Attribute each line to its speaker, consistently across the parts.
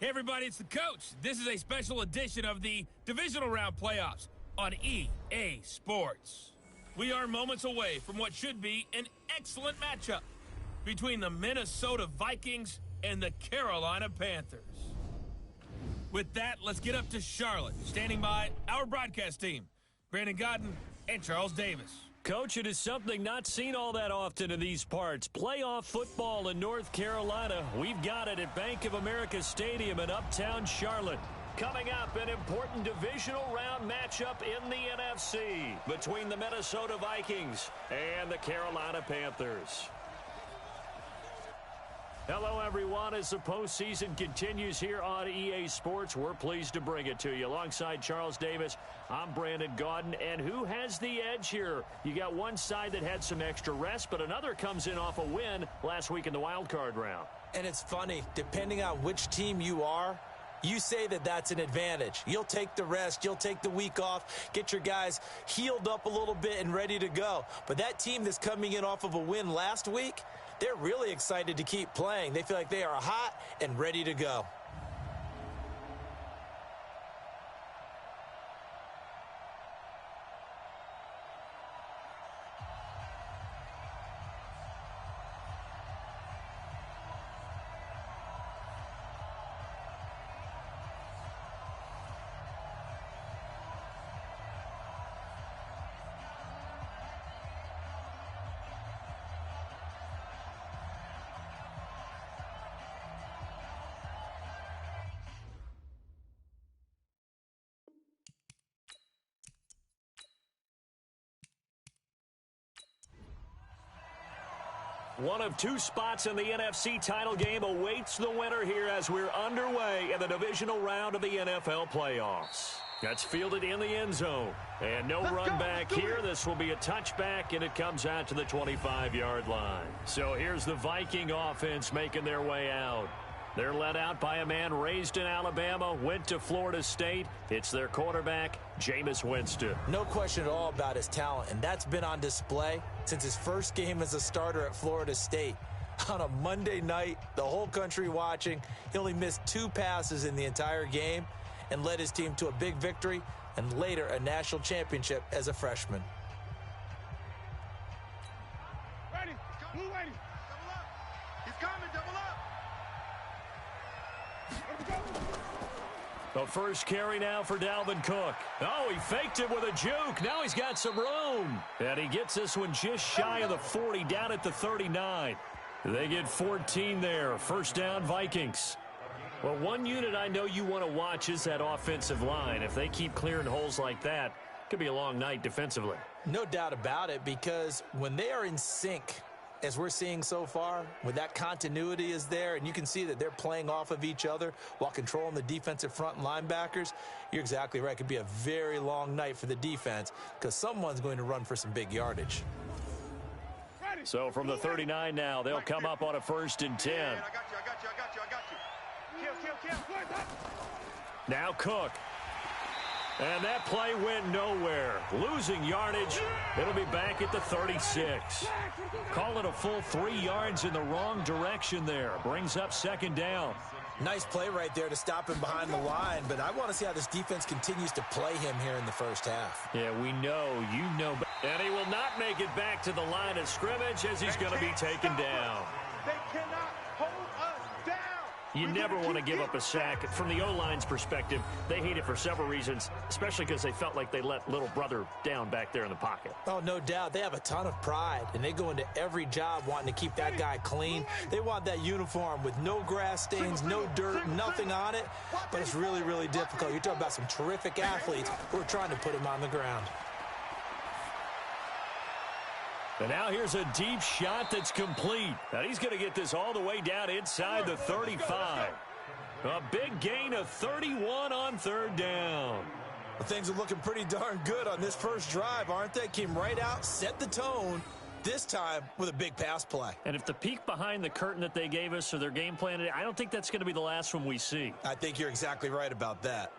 Speaker 1: Hey everybody, it's the coach. This is a special edition of the Divisional Round Playoffs on EA Sports. We are moments away from what should be an excellent matchup between the Minnesota Vikings and the Carolina Panthers. With that, let's get up to Charlotte. Standing by, our broadcast team, Brandon Godden and Charles Davis.
Speaker 2: Coach, it is something not seen all that often in these parts. Playoff football in North Carolina. We've got it at Bank of America Stadium in uptown Charlotte. Coming up, an important divisional round matchup in the NFC between the Minnesota Vikings and the Carolina Panthers. Hello, everyone. As the postseason continues here on EA Sports, we're pleased to bring it to you. Alongside Charles Davis, I'm Brandon Gaudin. And who has the edge here? You got one side that had some extra rest, but another comes in off a win last week in the wild card round.
Speaker 3: And it's funny, depending on which team you are, you say that that's an advantage. You'll take the rest. You'll take the week off. Get your guys healed up a little bit and ready to go. But that team that's coming in off of a win last week, they're really excited to keep playing. They feel like they are hot and ready to go.
Speaker 2: One of two spots in the NFC title game awaits the winner here as we're underway in the divisional round of the NFL playoffs. That's fielded in the end zone. And no run back here. This will be a touchback, and it comes out to the 25-yard line. So here's the Viking offense making their way out. They're led out by a man raised in Alabama, went to Florida State. It's their quarterback, Jameis Winston.
Speaker 3: No question at all about his talent, and that's been on display since his first game as a starter at Florida State. On a Monday night, the whole country watching, he only missed 2 passes in the entire game and led his team to a big victory and later a national championship as a freshman.
Speaker 4: Ready, blue ready, double up. He's coming, double up.
Speaker 2: The first carry now for Dalvin Cook. Oh, he faked it with a juke. Now he's got some room. And he gets this one just shy of the 40, down at the 39. They get 14 there. First down, Vikings. Well, one unit I know you want to watch is that offensive line. If they keep clearing holes like that, it could be a long night defensively.
Speaker 3: No doubt about it, because when they are in sync, as we're seeing so far, when that continuity is there and you can see that they're playing off of each other while controlling the defensive front and linebackers, you're exactly right. It could be a very long night for the defense because someone's going to run for some big yardage.
Speaker 2: So from the 39 now, they'll come up on a 1st and 10.
Speaker 4: I got you. Kill.
Speaker 2: Now Cook. And that play went nowhere. Losing yardage. It'll be back at the 36. Call it a full 3 yards in the wrong direction there. Brings up 2nd down.
Speaker 3: Nice play right there to stop him behind the line, but I want to see how this defense continues to play him here in the first half.
Speaker 2: Yeah, we know, you know. And he will not make it back to the line of scrimmage as he's going to be taken down.
Speaker 4: They cannot hold us down.
Speaker 2: You never want to give up a sack. From the O-line's perspective, they hate it for several reasons, especially because they felt like they let little brother down back there in the pocket.
Speaker 3: Oh, no doubt. They have a ton of pride, and they go into every job wanting to keep that guy clean. They want that uniform with no grass stains, no dirt, nothing on it, but it's really, really difficult. You're talking about some terrific athletes who are trying to put him on the ground.
Speaker 2: And now here's a deep shot that's complete. And he's going to get this all the way down inside the 35. A big gain of 31 on 3rd down.
Speaker 3: Well, things are looking pretty darn good on this first drive, aren't they? Came right out, set the tone, this time with a big pass play.
Speaker 2: And if the peek behind the curtain that they gave us or their game plan, I don't think that's going to be the last one we see.
Speaker 3: I think you're exactly right about that.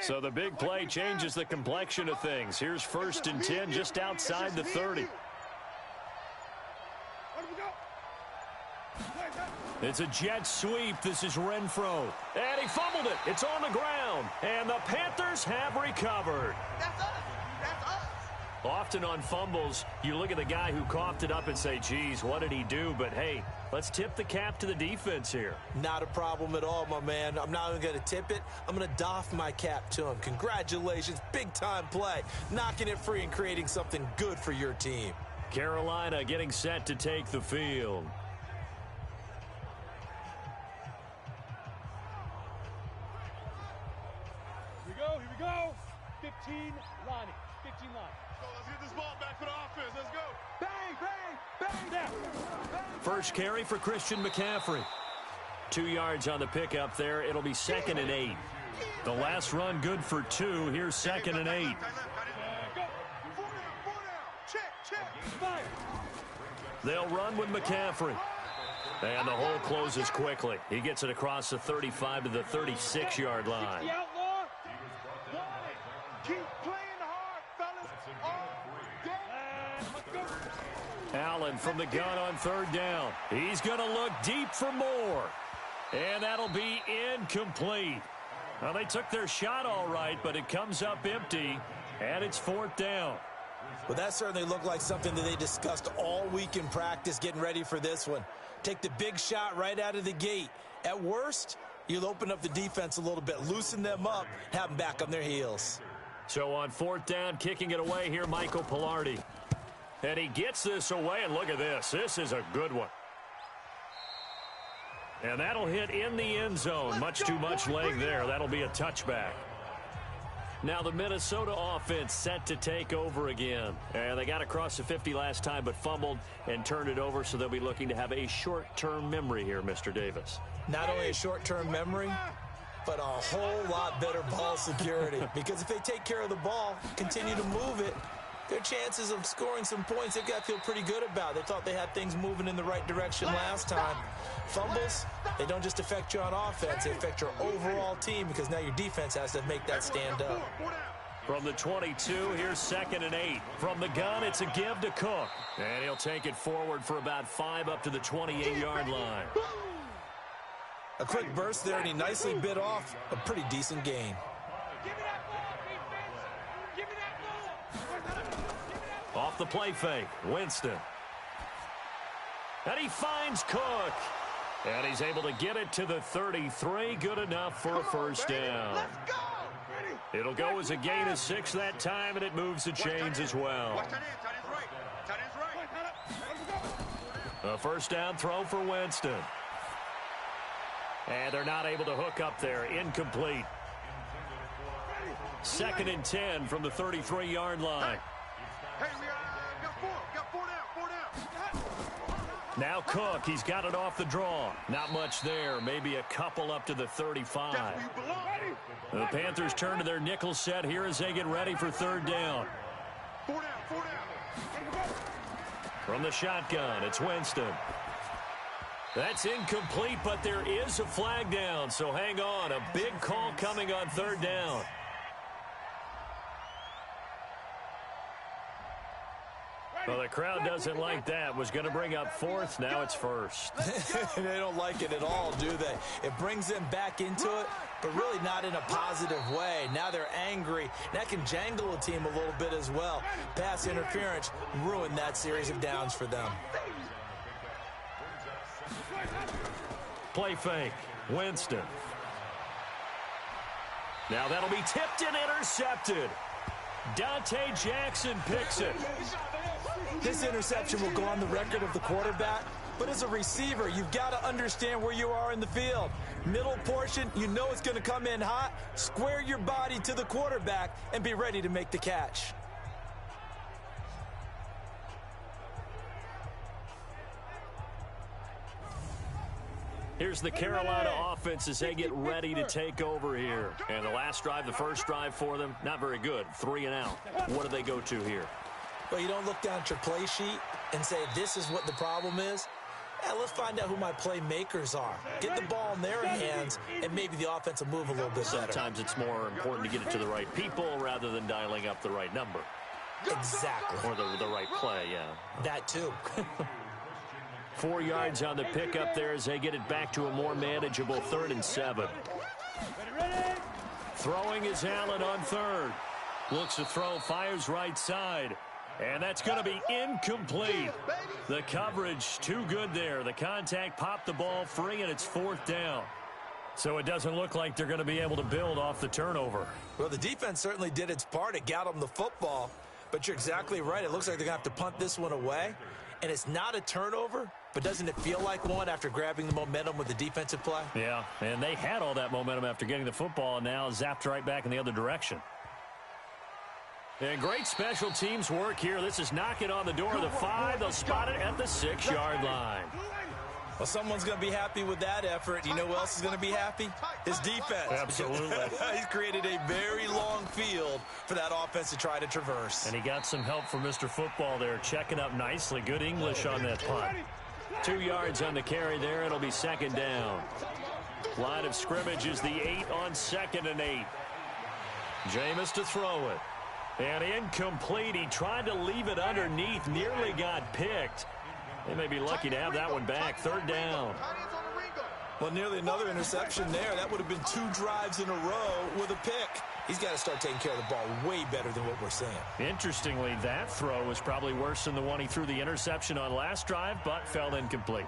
Speaker 2: So the big play changes the complexion of things. Here's 1st and 10 just outside the 30. It's a jet sweep. This is Renfro. And he fumbled it. It's on the ground. And the Panthers have recovered.
Speaker 4: That's us. That's us.
Speaker 2: Often on fumbles, you look at the guy who coughed it up and say, geez, what did he do? But, hey, let's tip the cap to the defense here.
Speaker 3: Not a problem at all, my man. I'm not even going to tip it. I'm going to doff my cap to him. Congratulations. Big-time play. Knocking it free and creating something good for your team.
Speaker 2: Carolina getting set to take the field.
Speaker 5: Here we go. 15 Lonnie. 15 line.
Speaker 4: So let's get this ball back for the offense. Let's go.
Speaker 5: Bang, bang, bang. Down.
Speaker 2: First carry for Christian McCaffrey. 2 yards on the pickup there. It'll be 2nd and 8. The last run good for 2. Here's 2nd and 8.
Speaker 4: Go. 4 down. Check.
Speaker 5: Fire.
Speaker 2: They'll run with McCaffrey. And the hole closes quickly. He gets it across the 35 to the 36-yard line.
Speaker 5: The outlaw.
Speaker 4: Keep playing hard, fellas. All day.
Speaker 5: Let's go.
Speaker 2: Allen from the gun on 3rd down. He's going to look deep for more. And that'll be incomplete. Well, they took their shot all right, but it comes up empty, and it's 4th down.
Speaker 3: Well, that certainly looked like something that they discussed all week in practice getting ready for this one. Take the big shot right out of the gate. At worst, you'll open up the defense a little bit, loosen them up, have them back on their heels.
Speaker 2: So on 4th down, kicking it away here, Michael Pilardi. And he gets this away, and look at this. This is a good one. And that'll hit in the end zone. Much too much leg there. That'll be a touchback. Now the Minnesota offense set to take over again. And they got across the 50 last time but fumbled and turned it over, so they'll be looking to have a short-term memory here, Mr. Davis.
Speaker 3: Not only a short-term memory, but a whole lot better ball security. Because if they take care of the ball, continue to move it, their chances of scoring some points, they've got to feel pretty good about. They thought they had things moving in the right direction last time. Fumbles, they don't just affect you on offense, they affect your overall team because now your defense has to make that stand up.
Speaker 2: From the 22, here's 2nd and 8. From the gun, it's a give to Cook. And he'll take it forward for about 5 up to the 28-yard line.
Speaker 3: A quick burst there, and he nicely bit off a pretty decent gain.
Speaker 5: Give me that ball, defense. Give me that ball.
Speaker 2: Off the play fake, Winston. And he finds Cook. And he's able to get it to the 33. Good enough for a first down.
Speaker 4: Let's go.
Speaker 2: It'll go as a gain of 6 that time, and it moves the chains as well.
Speaker 4: Watch tight end. Tight end's right. Tight end's right.
Speaker 2: A first down throw for Winston. And they're not able to hook up there. Incomplete. 2nd and 10 from the 33-yard line.
Speaker 4: Hey, we got 4 down. 4 down.
Speaker 2: Now Cook, he's got it off the draw. Not much there, maybe a couple up to the 35.
Speaker 4: That's where you belong.
Speaker 2: The Panthers turn to their nickel set here as they get ready for 3rd down.
Speaker 4: 4 down. 4 down.
Speaker 2: From the shotgun, it's Winston. That's incomplete, but there is a flag down, so hang on. A big call coming on 3rd down. Well, the crowd doesn't like that. Was going to bring up 4th. Now it's 1st.
Speaker 3: They don't like it at all, do they? It brings them back into it, but really not in a positive way. Now they're angry. That can jangle a team a little bit as well. Pass interference ruined that series of downs for them.
Speaker 2: Play fake. Winston. Now that'll be tipped and intercepted. Dante Jackson picks it.
Speaker 3: This interception will go on the record of the quarterback, but as a receiver, you've got to understand where you are in the field. Middle portion, you know it's going to come in hot. Square your body to the quarterback and be ready to make the catch.
Speaker 2: Here's the Carolina offense as they get ready to take over here. And the last drive, the first drive for them, not very good. 3 and out. What do they go to here?
Speaker 3: Well, you don't look down at your play sheet and say, this is what the problem is. Yeah, let's find out who my playmakers are. Get the ball in their hands, and maybe the offense will move a little bit better.
Speaker 2: Sometimes it's more important to get it to the right people rather than dialing up the right number.
Speaker 3: Exactly.
Speaker 2: Or the right play, yeah.
Speaker 3: That too.
Speaker 2: 4 yards on the pickup there as they get it back to a more manageable 3rd and 7. Throwing is Allen on 3rd. Looks to throw, fires right side. And that's going to be incomplete. The coverage too good there. The contact popped the ball free, and it's 4th down. So it doesn't look like they're going to be able to build off the turnover.
Speaker 3: Well, the defense certainly did its part. It got them the football. But you're exactly right. It looks like they're going to have to punt this one away. And it's not a turnover, but doesn't it feel like one after grabbing the momentum with the defensive play?
Speaker 2: Yeah, and they had all that momentum after getting the football, and now zapped right back in the other direction. And great special teams work here. This is knocking on the door of the 5. They'll spot it at the 6-yard line.
Speaker 3: Well, someone's going to be happy with that effort. You know who else is going to be happy? His defense.
Speaker 2: Absolutely.
Speaker 3: He's created a very long field for that offense to try to traverse.
Speaker 2: And he got some help from Mr. Football there, checking up nicely. Good English on that punt. 2 yards on the carry there. It'll be 2nd down. Line of scrimmage is the 8 on 2nd and 8. Jameis to throw it. And incomplete. He tried to leave it underneath. Nearly got picked. They may be lucky to have that one back. 3rd down.
Speaker 3: Well, nearly another interception there. That would have been 2 drives in a row with a pick. He's got to start taking care of the ball way better than what we're seeing.
Speaker 2: Interestingly, that throw was probably worse than the one he threw the interception on last drive, but fell incomplete.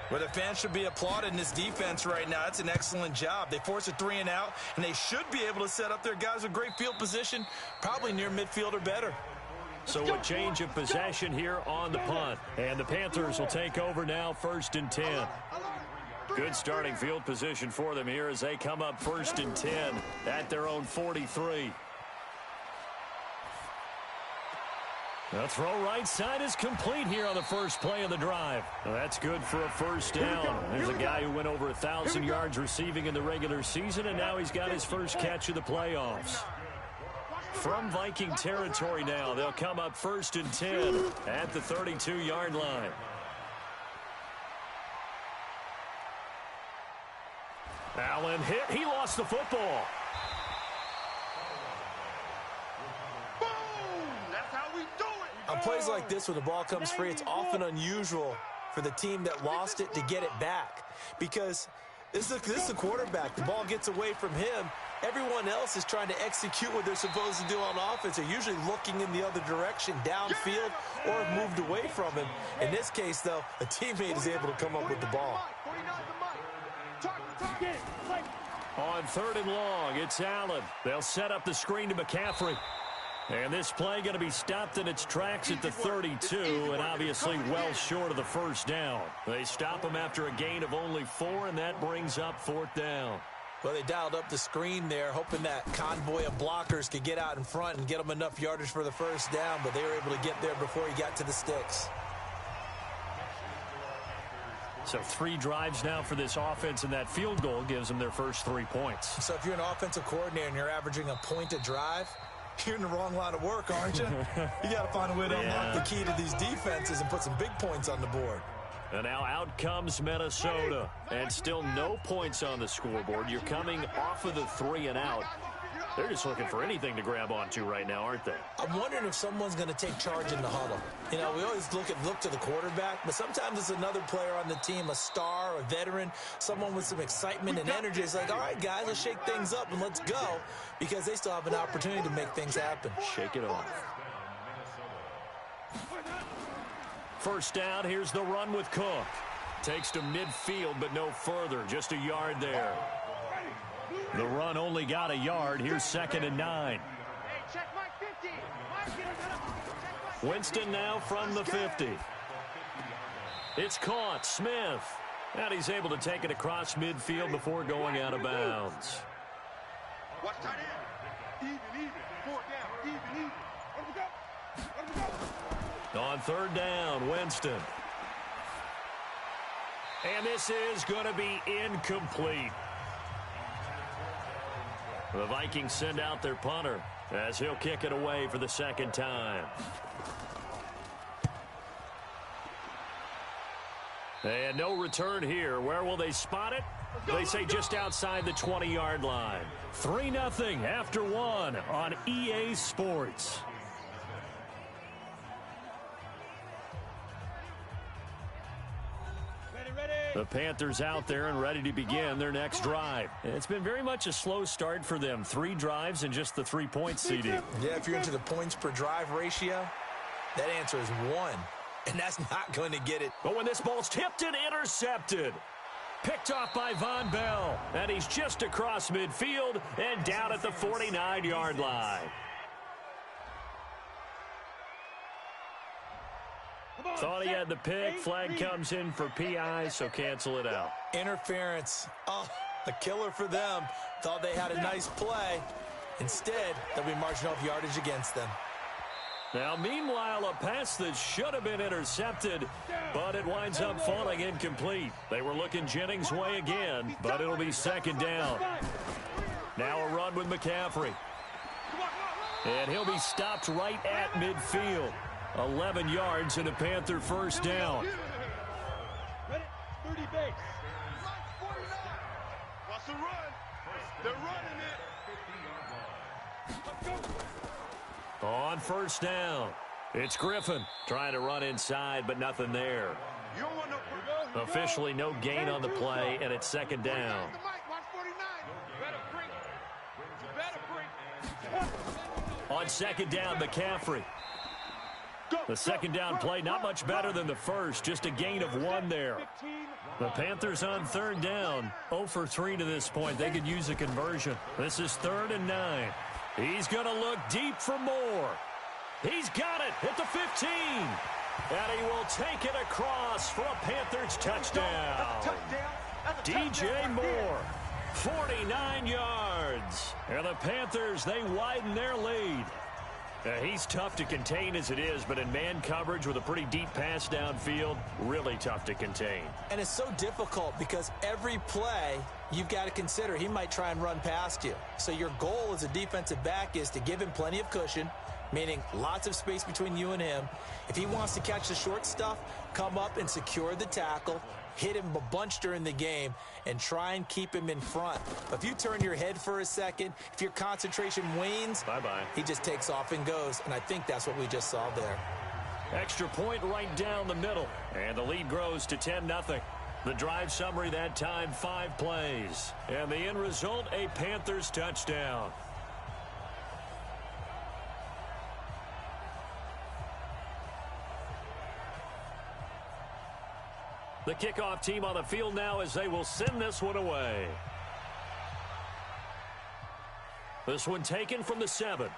Speaker 3: Well, the fans should be applauding this defense right now. It's an excellent job. They force a 3 and out, and they should be able to set up their guys with great field position, probably near midfield or better.
Speaker 2: So a change of possession here on the punt. And the Panthers will take over now, 1st and 10. Good starting field position for them here as they come up 1st and 10 at their own 43. The throw right side is complete here on the first play of the drive. Well, that's good for a 1st down. There's a guy who went over 1,000 yards receiving in the regular season, and now he's got his first catch of the playoffs. From Viking territory now, they'll come up 1st and 10 at the 32-yard line. Allen hit. He lost the football.
Speaker 3: On plays like this, when the ball comes free, it's often unusual for the team that lost it to get it back. Because this is the quarterback. The ball gets away from him. Everyone else is trying to execute what they're supposed to do on offense. They're usually looking in the other direction, downfield, or have moved away from him. In this case, though, a teammate is able to come up with the ball.
Speaker 2: On 3rd and long, it's Allen. They'll set up the screen to McCaffrey. And this play going to be stopped in its tracks at the 32, and obviously well short of the 1st down. They stop him after a gain of only 4, and that brings up 4th down.
Speaker 3: Well, they dialed up the screen there, hoping that convoy of blockers could get out in front and get them enough yardage for the 1st down, but they were able to get there before he got to the sticks.
Speaker 2: So 3 drives now for this offense, and that field goal gives them their first 3 points.
Speaker 3: So if you're an offensive coordinator and you're averaging a point a drive, you're in the wrong line of work, aren't you? You got to find a way to unlock the key to these defenses and put some big points on the board.
Speaker 2: And now out comes Minnesota. And still no points on the scoreboard. You're coming off of the 3 and out. They're just looking for anything to grab onto right now, aren't they?
Speaker 3: I'm wondering if someone's going to take charge in the huddle. You know, we always look to the quarterback, but sometimes it's another player on the team, a star, a veteran, someone with some excitement and energy. It's like, all right, guys, let's shake things up and let's go, because they still have an opportunity to make things happen.
Speaker 2: Shake it off. 1st down, here's the run with Cook. Takes to midfield, but no further, just a yard there. The run only got a yard. Here's 2nd and 9. Winston now from the 50. It's caught. Smith. And he's able to take it across midfield before going out of bounds.
Speaker 4: Watch tight end. Even. 4 down. Even. Let him go.
Speaker 2: On 3rd down, Winston. And this is going to be incomplete. The Vikings send out their punter as he'll kick it away for the 2nd time. And no return here. Where will they spot it? They say just outside the 20-yard line. 3-0 after 1 on EA Sports. The Panthers out there and ready to begin their next drive. It's been very much a slow start for them. 3 drives and just the 3-point CD.
Speaker 3: Yeah, if you're into the points per drive ratio, that answer is 1. And that's not going to get it.
Speaker 2: But when this ball's tipped and intercepted. Picked off by Von Bell. And he's just across midfield and down at the 49-yard line. Thought he had the pick. Flag comes in for PI, so cancel it out.
Speaker 3: Interference. Oh, a killer for them. Thought they had a nice play. Instead, they'll be marching off yardage against them.
Speaker 2: Now, meanwhile, a pass that should have been intercepted, but it winds up falling incomplete. They were looking Jennings' way again, but it'll be second down. Now a run with McCaffrey. And he'll be stopped right at midfield. 11 yards and a Panther first down.
Speaker 5: 30 base.
Speaker 4: Watch the run. They're running it.
Speaker 2: On first down, it's Griffin trying to run inside, but nothing there.
Speaker 4: You don't want no.
Speaker 2: Officially no gain on the play, and it's second down. On second down, McCaffrey. The second down play, not much better than the first, just a gain of 1 there. The Panthers on third down, 0 for 3 to this point. They could use a conversion. This is 3rd and 9. He's going to look deep for more. He's got it at the 15. And he will take it across for a Panthers touchdown. DJ Moore, 49 yards. And the Panthers, they widen their lead. He's tough to contain as it is, but in man coverage with a pretty deep pass downfield, really tough to contain.
Speaker 3: And it's so difficult because every play you've got to consider he might try and run past you. So your goal as a defensive back is to give him plenty of cushion, meaning lots of space between you and him. If he wants to catch the short stuff, come up and secure the tackle, hit him a bunch during the game, and try and keep him in front. But if you turn your head for a second, if your concentration wanes,
Speaker 2: bye-bye.
Speaker 3: He just takes off and goes, and I think that's what we just saw there.
Speaker 2: Extra point right down the middle, and the lead grows to 10-0. The drive summary that time, 5 plays, and the end result, a Panthers touchdown. The kickoff team on the field now as they will send this one away. This one taken from the 7.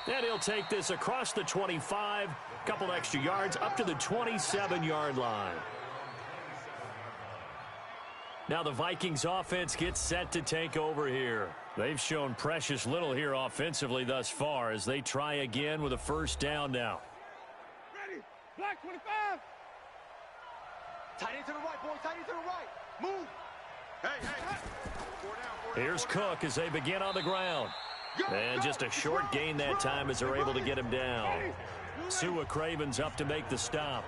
Speaker 2: And he'll take this across the 25, couple extra yards up to the 27-yard line. Now the Vikings offense gets set to take over here. They've shown precious little here offensively thus far as they try again with a first down now.
Speaker 5: Ready. Black 25.
Speaker 4: Tight end to the right, boy. Tight end to the right. Move. Hey. 4 down.
Speaker 2: Here's Cook as they begin on the ground. And just a short gain that time as they're able to get him down. Sua Craven's up to make the stop.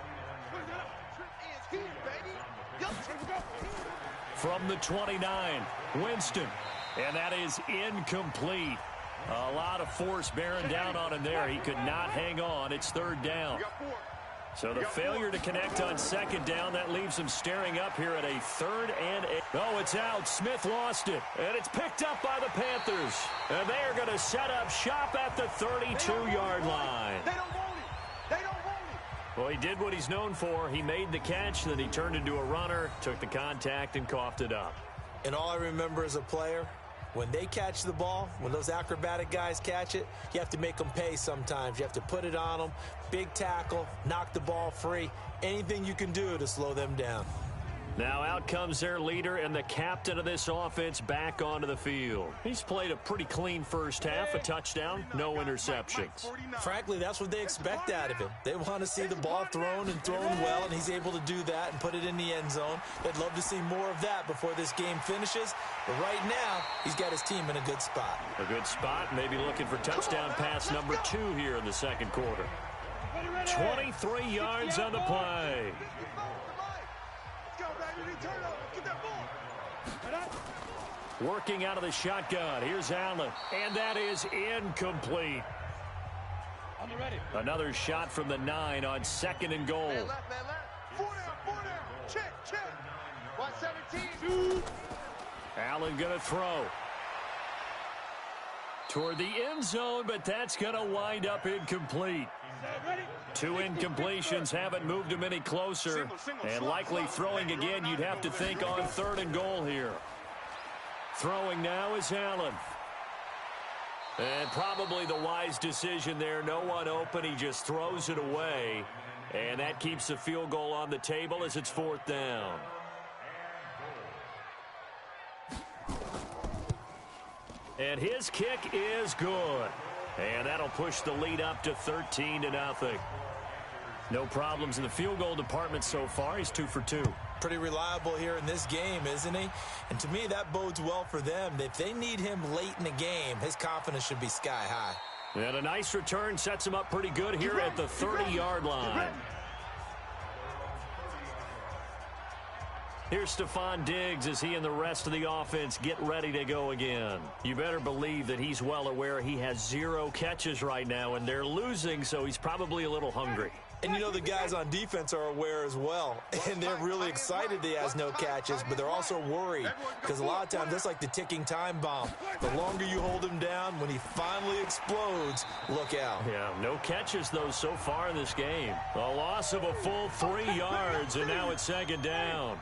Speaker 2: From the 29, Winston. And that is incomplete. A lot of force bearing down on him there. He could not hang on. It's 3rd down. So the failure to connect on 2nd down, that leaves him staring up here at a 3rd and 8. Oh, it's out. Smith lost it. And it's picked up by the Panthers. And they are going to set up shop at the 32-yard line.
Speaker 4: They don't want it. They don't want it.
Speaker 2: Well, he did what he's known for. He made the catch, then he turned into a runner, took the contact, and coughed it up.
Speaker 3: And all I remember as a player, when they catch the ball, when those acrobatic guys catch it, you have to make them pay sometimes. You have to put it on them, big tackle, knock the ball free, anything you can do to slow them down.
Speaker 2: Now out comes their leader and the captain of this offense back onto the field. He's played a pretty clean first half, a touchdown, no interceptions.
Speaker 3: Frankly, that's what they expect out of him. They want to see the ball thrown and thrown well, and he's able to do that and put it in the end zone. They'd love to see more of that before this game finishes. But right now, he's got his team in a good spot.
Speaker 2: A good spot, maybe looking for touchdown pass number 2 here in the second quarter. 23 yards on the play. Working out of the shotgun. Here's Allen. And that is incomplete.
Speaker 5: On the ready.
Speaker 2: Another shot from the 9 on 2nd and goal.
Speaker 4: Check. 117.
Speaker 2: Allen going to throw. Toward the end zone, but that's going to wind up incomplete. 2 incompletions haven't moved him any closer. And likely throwing again, you'd have to think on 3rd and goal here. Throwing now is Allen. And probably the wise decision there. No one open. He just throws it away. And that keeps the field goal on the table as it's 4th down. And his kick is good. And that'll push the lead up to 13-0. No problems in the field goal department so far. He's 2 for 2.
Speaker 3: Pretty reliable here in this game, isn't he? And to me, that bodes well for them. If they need him late in the game, his confidence should be sky high.
Speaker 2: And a nice return sets him up pretty good here at the 30-yard line. Here's Stephon Diggs as he and the rest of the offense get ready to go again. You better believe that he's well aware he has 0 catches right now, and they're losing, so he's probably a little hungry.
Speaker 3: And you know the guys on defense are aware as well. And they're really excited he has no catches, but they're also worried. Because a lot of times, that's like the ticking time bomb. The longer you hold him down, when he finally explodes, look out.
Speaker 2: Yeah, no catches, though, so far in this game. A loss of a full 3 yards, and now it's 2nd down.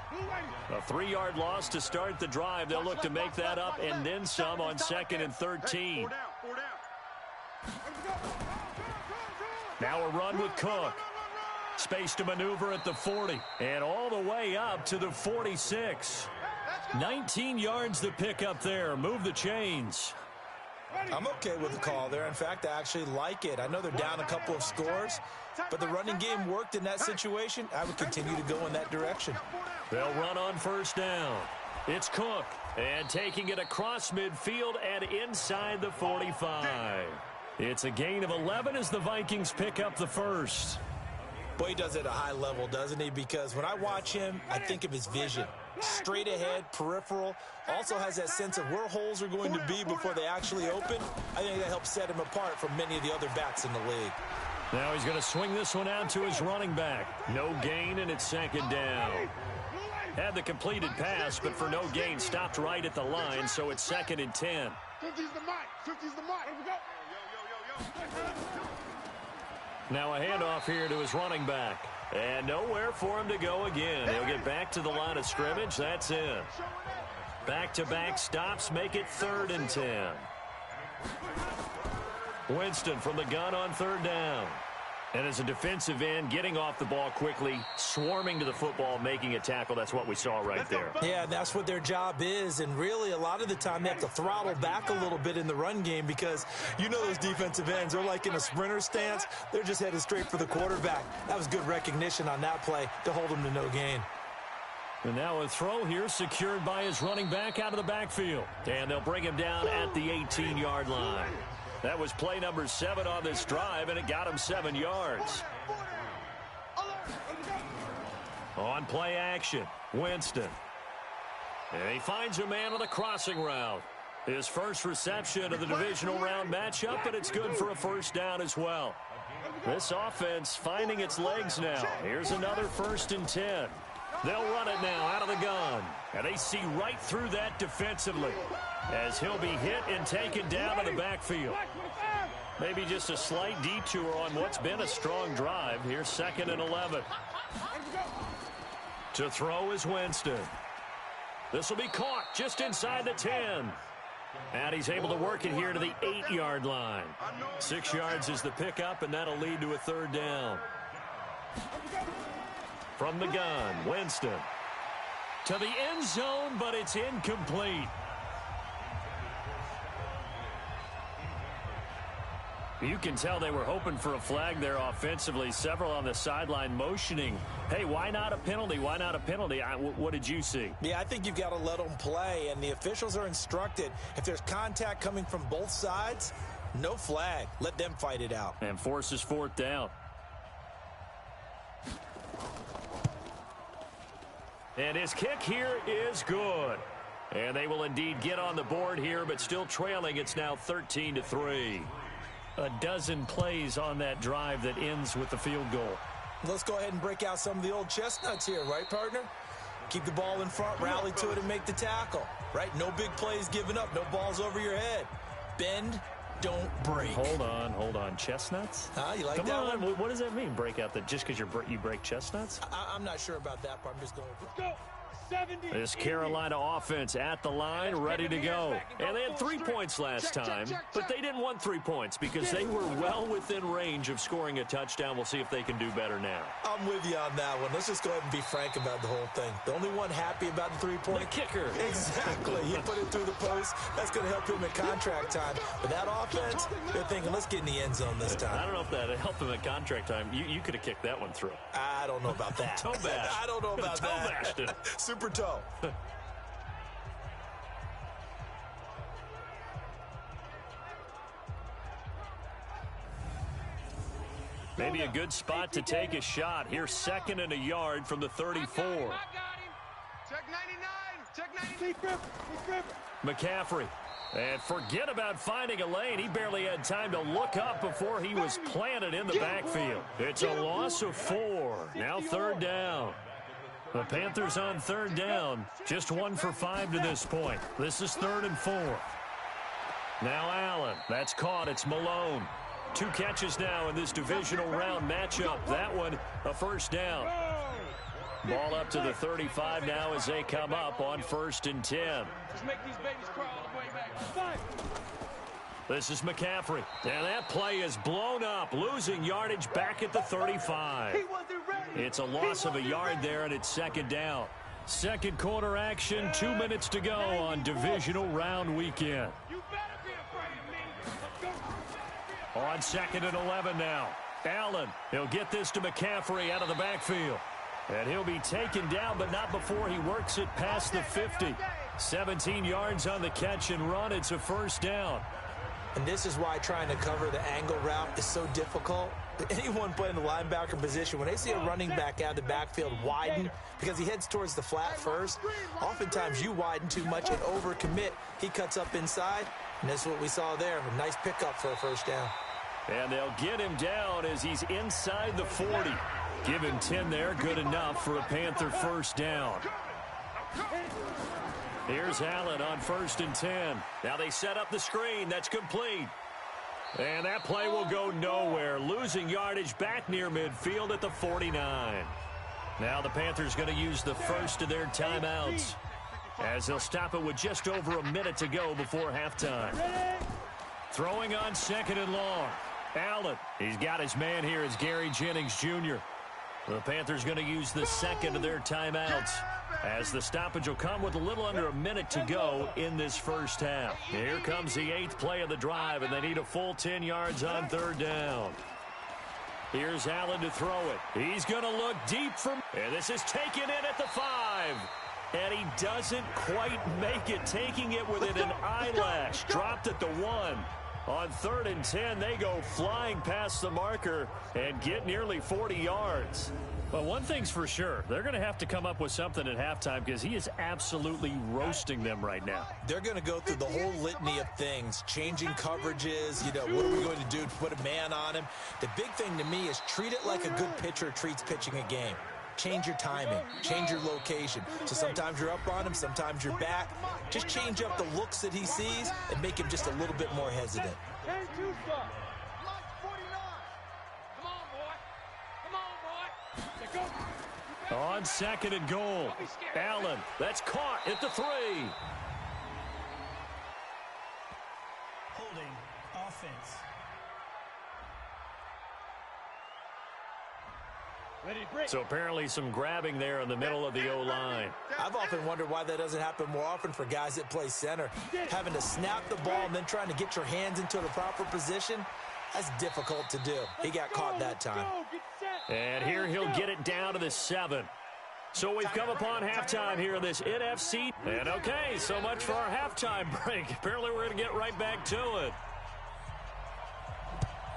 Speaker 2: A 3-yard loss to start the drive. They'll look to make that up and then some on 2nd and 13. Now a run with Cook. Space to maneuver at the 40. And all the way up to the 46. 19 yards to pick up there. Move the chains.
Speaker 3: I'm okay with the call there. In fact, I actually like it. I know they're down a couple of scores, but the running game worked in that situation. I would continue to go in that direction.
Speaker 2: They'll run on 1st down. It's Cook. And taking it across midfield and inside the 45. It's a gain of 11 as the Vikings pick up the 1st.
Speaker 3: Boy, he does it at a high level, doesn't he? Because when I watch him, I think of his vision. Straight ahead, peripheral. Also has that sense of where holes are going to be before they actually open. I think that helps set him apart from many of the other backs in the league.
Speaker 2: Now he's going to swing this one out to his running back. No gain, and it's 2nd down. Had the completed pass, but for no gain, stopped right at the line, so it's 2nd and 10.
Speaker 4: 50's the mic. 50's the mic. Here we go.
Speaker 2: Now a handoff here to his running back. And nowhere for him to go again. He'll get back to the line of scrimmage. That's in. Back-to-back stops make it 3rd and 10. Winston from the gun on 3rd down. And as a defensive end, getting off the ball quickly, swarming to the football, making a tackle. That's what we saw right there.
Speaker 3: Yeah, that's what their job is. And really, a lot of the time, they have to throttle back a little bit in the run game because you know those defensive ends are like in a sprinter stance. They're just headed straight for the quarterback. That was good recognition on that play to hold him to no gain.
Speaker 2: And now a throw here secured by his running back out of the backfield. And they'll bring him down at the 18-yard line. That was play number 7 on this drive, and it got him 7 yards. On play action, Winston. And he finds a man on the crossing route. His first reception of the divisional round matchup, and it's good for a 1st down as well. This offense finding its legs now. Here's another 1st and 10. They'll run it now out of the gun. And they see right through that defensively as he'll be hit and taken down to the backfield. Maybe just a slight detour on what's been a strong drive. Here's 2nd and 11. To throw is Winston. This will be caught just inside the 10. And he's able to work it here to the 8-yard line. 6 yards is the pickup, and that'll lead to a 3rd down. From the gun, Winston. To the end zone, but it's incomplete. You can tell they were hoping for a flag there offensively. Several on the sideline motioning, hey, why not a penalty? Why not a penalty? What did you see?
Speaker 3: Yeah, I think you've got to let them play, and the officials are instructed. If there's contact coming from both sides, no flag. Let them fight it out.
Speaker 2: And forces 4th down. And his kick here is good. And they will indeed get on the board here, but still trailing. It's now 13-3. A dozen plays on that drive that ends with the field goal.
Speaker 3: Let's go ahead and break out some of the old chestnuts here, right, partner? Keep the ball in front, rally to it, and make the tackle, right? No big plays given up, no balls over your head. Bend, don't break.
Speaker 2: Hold on. Chestnuts?
Speaker 3: You like
Speaker 2: Come
Speaker 3: that
Speaker 2: on.
Speaker 3: one?
Speaker 2: What does that mean, break out? That just because you break chestnuts?
Speaker 3: I'm not sure about that part. I'm just going with
Speaker 5: Go. 70.
Speaker 2: This Carolina offense at the line, ready to go. And they had 3 points last time, but they didn't want 3 points because they were well within range of scoring a touchdown. We'll see if they can do better now.
Speaker 3: I'm with you on that one. Let's just go ahead and be frank about the whole thing. The only one happy about the 3-point.
Speaker 2: The kicker.
Speaker 3: Exactly. He put it through the post. That's going to help him at contract time. But that offense, they're thinking, let's get in the end zone this time.
Speaker 2: I don't know if that helped him at contract time. You could have kicked that one through.
Speaker 3: I don't know about that.
Speaker 2: Toe bash.
Speaker 3: I don't know about
Speaker 2: Toe
Speaker 3: that.
Speaker 2: bashed it.
Speaker 3: Super toe.
Speaker 2: Maybe a good spot to take a shot. Here's 2nd and a yard from the 34.
Speaker 5: I got him.
Speaker 4: Check 99. Check 99.
Speaker 5: Deep river. Deep river.
Speaker 2: McCaffrey. And forget about finding a lane. He barely had time to look up before he was planted in the backfield. It's a loss of 4. Now 3rd down. The Panthers on 3rd down. Just 1 for 5 to this point. This is 3rd and 4. Now Allen. That's caught. It's Malone. 2 catches now in this divisional round matchup. That one, a 1st down. Ball up to the 35 now as they come up on 1st and 10.
Speaker 5: Just make these babies crawl all the way back.
Speaker 2: This is McCaffrey. And that play is blown up, losing yardage back at the 35. It's a loss of a yard there, and it's 2nd down. 2nd quarter action, 2 minutes to go on divisional round weekend.
Speaker 5: You better be afraid of me. Go.
Speaker 2: On 2nd and 11 now. Allen, he'll get this to McCaffrey out of the backfield. And he'll be taken down, but not before he works it past the 50. 17 yards on the catch and run. It's a 1st down.
Speaker 3: And this is why trying to cover the angle route is so difficult. Anyone playing the linebacker position, when they see a running back out of the backfield widen because he heads towards the flat first, oftentimes you widen too much and overcommit. He cuts up inside, and that's what we saw there. A nice pickup for a 1st down.
Speaker 2: And they'll get him down as he's inside the 40. Give him 10 there, good enough for a Panther 1st down. Here's Allen on 1st and 10. Now they set up the screen. That's complete. And that play will go nowhere. Losing yardage back near midfield at the 49. Now the Panthers going to use the first of their timeouts as they'll stop it with just over a minute to go before halftime. Throwing on 2nd and long. Allen, he's got his man here as Gary Jennings Jr. The Panthers going to use the 2nd of their timeouts as the stoppage will come with a little under a minute to go in this 1st half. Here comes the 8th play of the drive, and they need a full 10 yards on 3rd down. Here's Allen to throw it. He's going to look deep from, and this is taken in at the 5. And he doesn't quite make it, taking it within an eyelash. Dropped at the 1. On 3rd and 10, they go flying past the marker and get nearly 40 yards. But one thing's for sure, they're going to have to come up with something at halftime because he is absolutely roasting them right now.
Speaker 3: They're going to go through the whole litany of things, changing coverages, what are we going to do to put a man on him? The big thing to me is treat it like a good pitcher treats pitching a game. Change your timing, change your location. So sometimes you're up on him, sometimes you're back. Just change up the looks that he sees and make him just a little bit more hesitant.
Speaker 2: On 2nd and goal, Allen, that's caught at the 3.
Speaker 6: Holding offense.
Speaker 2: So apparently some grabbing there in the middle of the O-line.
Speaker 3: I've often wondered why that doesn't happen more often for guys that play center. Having to snap the ball and then trying to get your hands into the proper position, that's difficult to do. He got caught that time.
Speaker 2: And here he'll get it down to the 7. So we've come upon halftime here in this NFC. And okay, so much for our halftime break. Apparently we're going to get right back to it.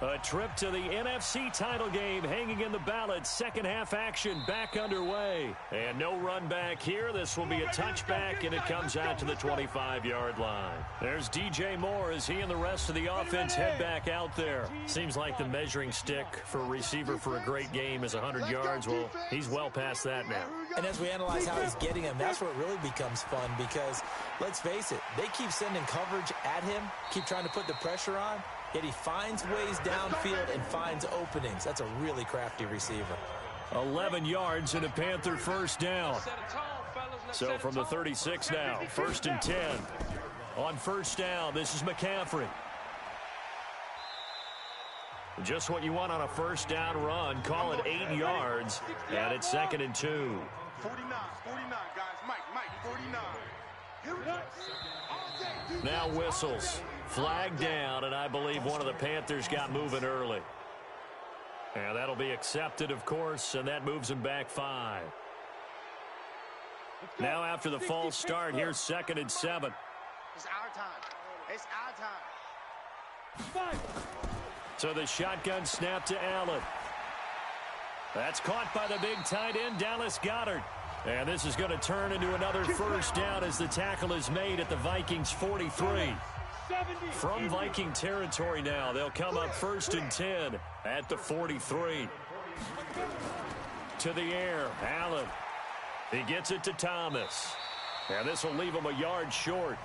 Speaker 2: A trip to the NFC title game hanging in the balance. Second half action back underway. And no run back here. This will be a touchback, and it comes out to the 25-yard line. There's DJ Moore as he and the rest of the offense head back out there. Seems like the measuring stick for a receiver for a great game is 100 yards. Well, he's well past that now.
Speaker 3: And as we analyze how he's getting him, that's where it really becomes fun because, let's face it, they keep sending coverage at him, keep trying to put the pressure on, yet he finds ways downfield and finds openings. That's a really crafty receiver.
Speaker 2: 11 yards and a Panther first down. So from the 36 now, 1st and 10. On first down, this is McCaffrey. Just what you want on a first down run. Call it 8 yards, and it's 2nd and 2.
Speaker 4: 49, guys. Mike, 49.
Speaker 2: Now whistles. Flag down, and I believe one of the Panthers got moving early. And that'll be accepted, of course, and that moves him back 5. Now after the false start, here's 2nd and 7.
Speaker 4: It's our time.
Speaker 2: So the shotgun snap to Allen. That's caught by the big tight end, Dallas Goedert. And this is going to turn into another first down as the tackle is made at the Vikings 43. From Viking territory now, they'll come up 1st and 10 at the 43. To the air, Allen. He gets it to Thomas. And this will leave him a yard short.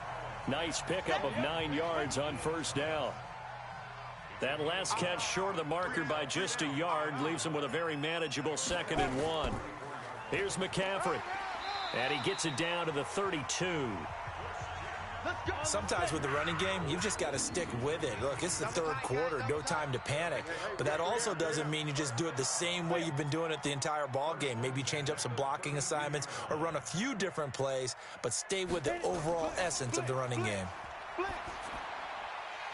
Speaker 2: Nice pickup of 9 yards on first down. That last catch short of the marker by just a yard leaves him with a very manageable 2nd and 1. Here's McCaffrey. And he gets it down to the 32.
Speaker 3: Sometimes with the running game, you've just got to stick with it. Look, it's the third quarter, no time to panic. But that also doesn't mean you just do it the same way you've been doing it the entire ball game. Maybe change up some blocking assignments or run a few different plays, but stay with the overall essence of the running game.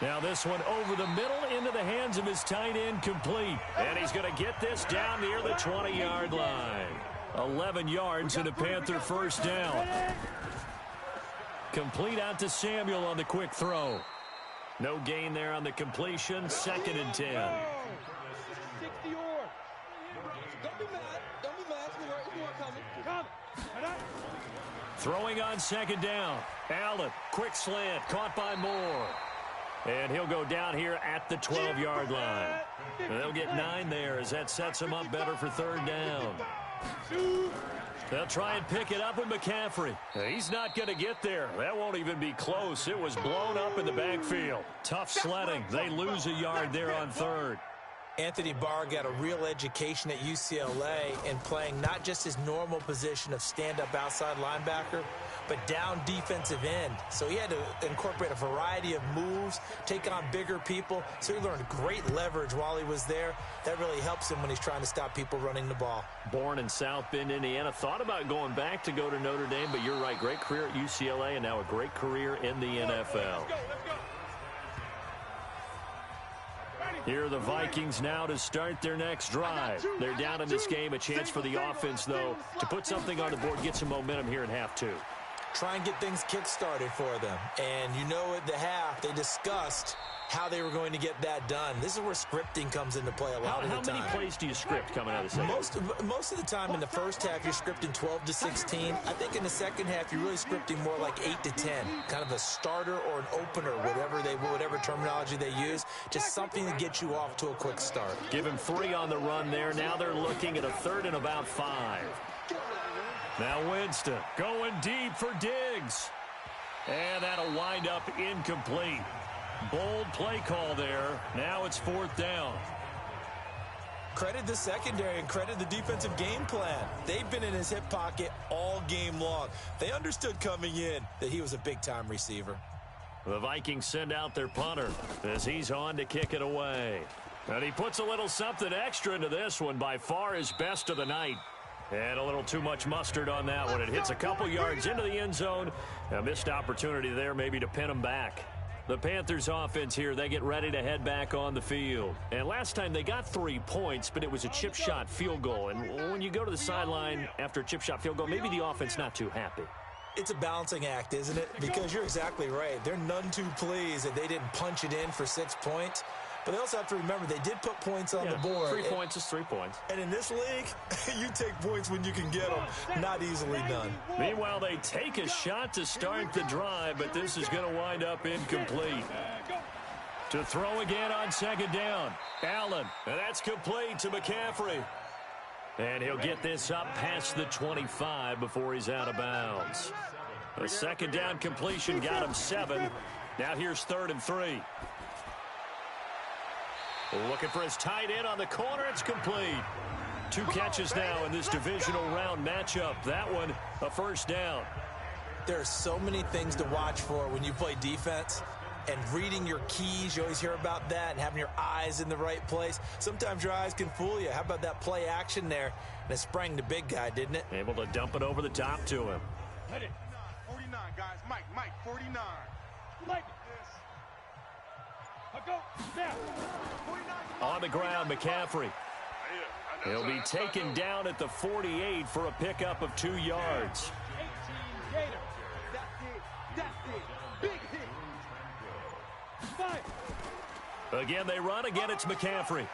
Speaker 2: Now this one over the middle into the hands of his tight end, complete. And he's going to get this down near the 20-yard line. 11 yards and a Panther first down. Complete out to Samuel on the quick throw. No gain there on the completion. 2nd and 10. Throwing on 2nd down. Allen, quick slant, caught by Moore. And he'll go down here at the 12-yard line. And they'll get 9 there as that sets him up better for 3rd down. They'll try and pick it up with McCaffrey. He's not going to get there. That won't even be close. It was blown up in the backfield. Tough sledding. They lose a yard there on 3rd.
Speaker 3: Anthony Barr got a real education at UCLA in playing not just his normal position of stand-up outside linebacker, but down defensive end. So he had to incorporate a variety of moves, take on bigger people. So he learned great leverage while he was there. That really helps him when he's trying to stop people running the ball.
Speaker 2: Born in South Bend, Indiana. Thought about going back to go to Notre Dame, but you're right. Great career at UCLA and now a great career in the NFL. Here are the Vikings now to start their next drive. They're down in this game. A chance for the offense, though, to put something on the board, get some momentum here in half 2.
Speaker 3: Try and get things kick-started for them. And you know at the half, they discussed how they were going to get that done. This is where scripting comes into play a lot of the time.
Speaker 2: How many plays do you script coming out of the second?
Speaker 3: Most of the time in the first half, you're scripting 12 to 16. I think in the second half, you're really scripting more like 8 to 10. Kind of a starter or an opener, whatever terminology they use. Just something to get you off to a quick start.
Speaker 2: Give him 3 on the run there. Now they're looking at a 3rd and about 5. Now Winston going deep for Diggs. And that'll wind up incomplete. Bold play call there. Now it's 4th down.
Speaker 3: Credit the secondary and credit the defensive game plan. They've been in his hip pocket all game long. They understood coming in that he was a big-time receiver.
Speaker 2: The Vikings send out their punter as he's on to kick it away. And he puts a little something extra into this one, by far his best of the night. And a little too much mustard on that one. It hits a couple yards into the end zone. A missed opportunity there maybe to pin him back. The Panthers offense here, they get ready to head back on the field. And last time they got 3 points, but it was a chip shot field goal. And when you go to the sideline after a chip shot field goal, maybe the offense not too happy.
Speaker 3: It's a balancing act, isn't it? Because you're exactly right. They're none too pleased that they didn't punch it in for 6 points. But they also have to remember they did put points on the board.
Speaker 2: 3 points is 3 points.
Speaker 3: And in this league, you take points when you can get them. Not easily done.
Speaker 2: Meanwhile, they take a shot to start the drive, but this is going to wind up incomplete. To throw again on second down. Allen, and that's complete to McCaffrey. And he'll get this up past the 25 before he's out of bounds. A second down completion got him 7. Now here's 3rd and 3. Looking for his tight end on the corner. It's complete. 2 catches now in this divisional round matchup. That one, a first down.
Speaker 3: There are so many things to watch for when you play defense. And reading your keys, you always hear about that, and having your eyes in the right place. Sometimes your eyes can fool you. How about that play action there? And it sprang the big guy, didn't it?
Speaker 2: Able to dump it over the top to him.
Speaker 4: 49, guys. Mike, 49.
Speaker 5: Like this. Go. Now.
Speaker 2: On the ground, McCaffrey. He'll be taken down at the 48 for a pickup of 2 yards.
Speaker 5: 18 Gator.
Speaker 4: That's it. Big hit.
Speaker 5: 5.
Speaker 2: Again, they run. Again, it's McCaffrey.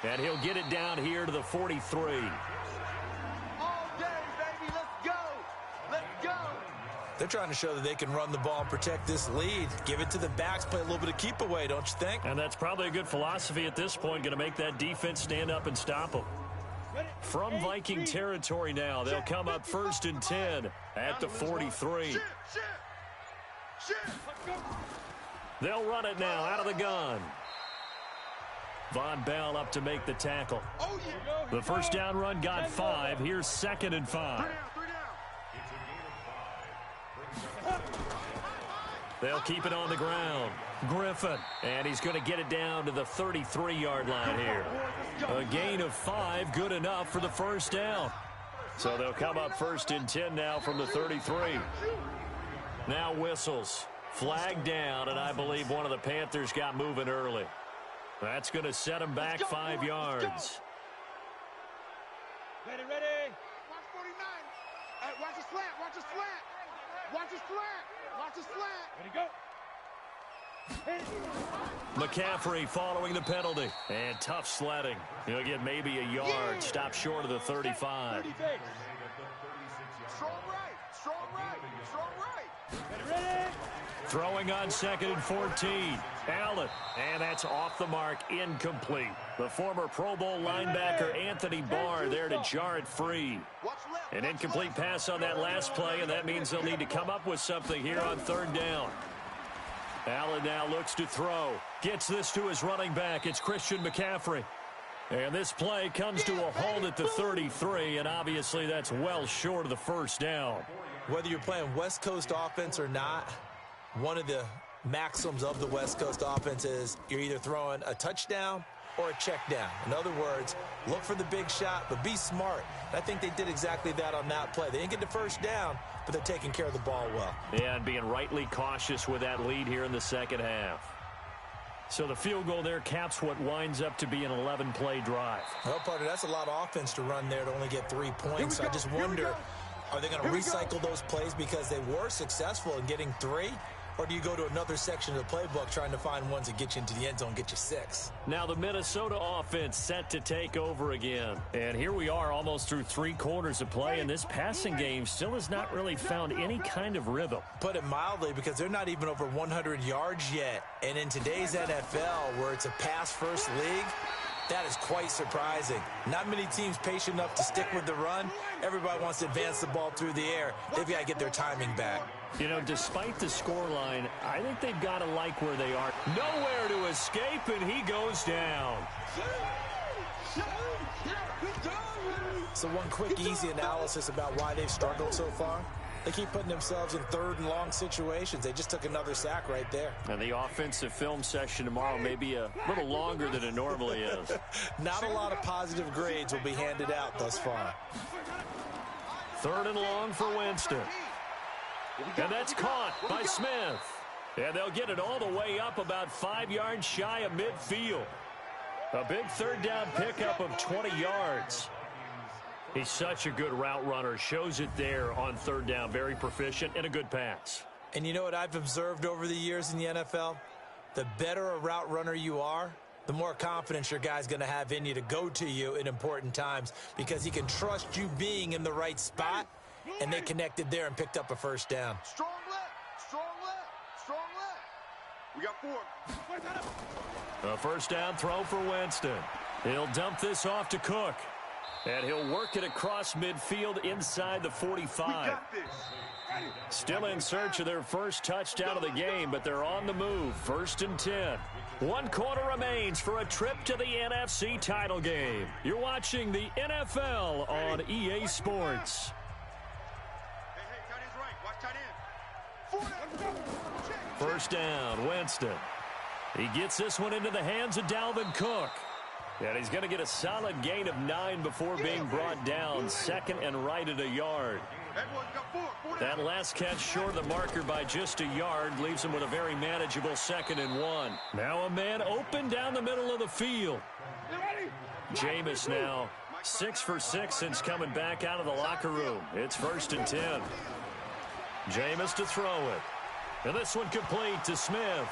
Speaker 2: And he'll get it down here to the 43.
Speaker 4: All day, baby. Let's go. Let's go.
Speaker 3: They're trying to show that they can run the ball and protect this lead. Give it to the backs, play a little bit of keep away, don't you think?
Speaker 2: And that's probably a good philosophy at this point, going to make that defense stand up and stop them. From Viking territory now, they'll come up 1st and 10 at the 43. They'll run it now out of the gun. Von Bell up to make the tackle. The first down run got 5. Here's 2nd and 5. They'll keep it on the ground. Griffin, and he's going to get it down to the 33-yard line here. A gain of 5, good enough for the first down. So they'll come up 1st and 10 now from the 33. Now whistles. Flag down, and I believe one of the Panthers got moving early. That's going to set him back 5 yards.
Speaker 5: Ready.
Speaker 4: Watch 49. Watch the slant. Watch the slant. Watch the slant. Watch the slant.
Speaker 5: Ready, go.
Speaker 2: McCaffrey following the penalty. And tough sledding. He'll get maybe a yard. Stop short of the 35.
Speaker 5: 30 base.
Speaker 4: Strong right. Strong right. Strong right.
Speaker 5: Ready.
Speaker 2: Throwing on 2nd and 14. Allen. And that's off the mark. Incomplete. The former Pro Bowl linebacker Anthony Barr there to jar it free. An incomplete pass on that last play, and that means they'll need to come up with something here on 3rd down. Allen now looks to throw. Gets this to his running back. It's Christian McCaffrey. And this play comes to a halt at the 33, and obviously that's well short of the first down.
Speaker 3: Whether you're playing West Coast offense or not, one of the maxims of the West Coast offense is you're either throwing a touchdown or a check down. In other words, look for the big shot, but be smart. And I think they did exactly that on that play. They didn't get the first down, but they're taking care of the ball well.
Speaker 2: Yeah, and being rightly cautious with that lead here in the second half. So the field goal there caps what winds up to be an 11-play drive.
Speaker 3: Well, partner, that's a lot of offense to run there to only get 3 points. So I just wonder, are they going to recycle those plays because they were successful in getting 3? Or do you go to another section of the playbook trying to find ones that get you into the end zone, get you 6?
Speaker 2: Now the Minnesota offense set to take over again. And here we are almost through 3 quarters of play, and this passing game still has not really found any kind of rhythm.
Speaker 3: Put it mildly, because they're not even over 100 yards yet. And in today's NFL, where it's a pass-first league, that is quite surprising. Not many teams patient enough to stick with the run. Everybody wants to advance the ball through the air. They've got to get their timing back.
Speaker 2: You know, despite the scoreline, I think they've got to like where they are. Nowhere to escape, and he goes down.
Speaker 3: So one quick, easy analysis about why they've struggled so far. They keep putting themselves in 3rd and long situations. They just took another sack right there.
Speaker 2: And the offensive film session tomorrow may be a little longer than it normally is.
Speaker 3: Not a lot of positive grades will be handed out thus far.
Speaker 2: 3rd and long for Winston. And that's caught by Smith. And they'll get it all the way up about 5 yards shy of midfield. A big 3rd down pickup of 20 yards. He's such a good route runner. Shows it there on 3rd down. Very proficient and a good pass.
Speaker 3: And you know what I've observed over the years in the NFL? The better a route runner you are, the more confidence your guy's going to have in you to go to you in important times because he can trust you being in the right spot, and they connected there and picked up a first down.
Speaker 4: Strong left, strong left, strong left. We got 4.
Speaker 2: A first down throw for Winston. He'll dump this off to Cook. And he'll work it across midfield inside the 45. Still in search of their first touchdown of the game, but they're on the move. 1st and 10. 1 quarter remains for a trip to the NFC title game. You're watching the NFL on EA Sports.
Speaker 4: Hey, tight end's right. Watch tight end.
Speaker 2: First down, Winston. He gets this one into the hands of Dalvin Cook. And he's going to get a solid gain of 9 before being brought down. Second and right at a yard. That last catch short of the marker by just a yard leaves him with a very manageable 2nd and 1. Now a man open down the middle of the field. Jameis now 6 for 6 since coming back out of the locker room. It's 1st and 10. Jameis to throw it. And this one complete to Smith.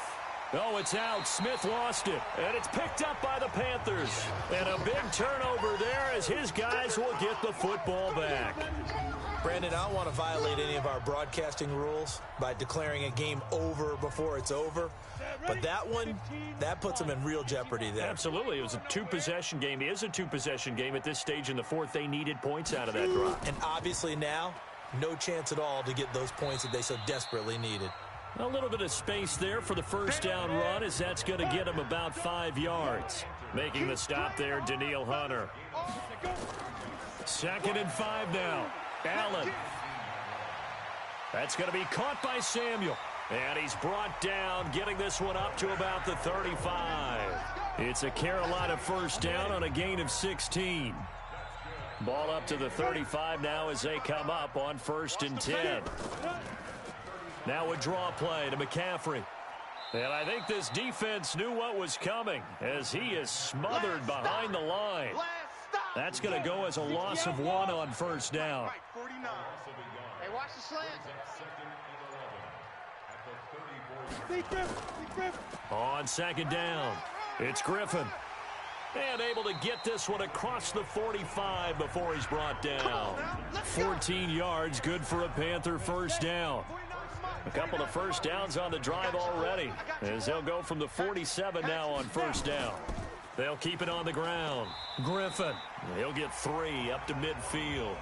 Speaker 2: Oh, it's out. Smith lost it. And it's picked up by the Panthers. And a big turnover there as his guys will get the football back.
Speaker 3: Brandon, I don't want to violate any of our broadcasting rules by declaring a game over before it's over. But that one, that puts them in real jeopardy there.
Speaker 2: Absolutely. It was a 2-possession game. It is a 2-possession game at this stage in the 4th. They needed points out of that drive.
Speaker 3: And obviously now, no chance at all to get those points that they so desperately needed.
Speaker 2: A little bit of space there for the first down run as that's going to get him about 5 yards. Making the stop there, Danielle Hunter. 2nd and 5 now. Allen. That's going to be caught by Samuel. And he's brought down, getting this one up to about the 35. It's a Carolina first down on a gain of 16. Ball up to the 35 now as they come up on 1st and 10. Now a draw play to McCaffrey. And I think this defense knew what was coming as he is smothered behind the line. That's going to go as a loss of 1 on 1st down.
Speaker 4: Hey, watch the slant.
Speaker 2: On 2nd down, it's Griffin. And able to get this one across the 45 before he's brought down. 14 yards, good for a Panther first down. A couple of first downs on the drive already as they'll go from the 47 now on 1st down. They'll keep it on the ground. Griffin, he'll get 3 up to midfield.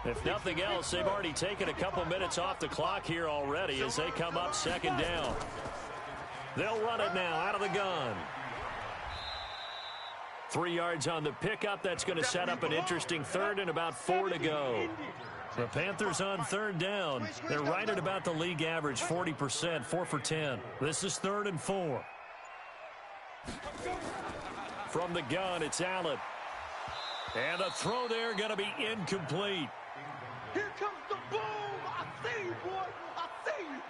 Speaker 2: If nothing else, they've already taken a couple minutes off the clock here already as they come up 2nd down. They'll run it now out of the gun. 3 yards on the pickup. That's going to set up an interesting 3rd and about 4 to go. The Panthers on 3rd down. They're right at about the league average, 40%, 4 for 10. This is 3rd and 4. From the gun, it's Allen. And the throw there going to be incomplete.
Speaker 4: Here comes the boom. I see you, boy. I see you.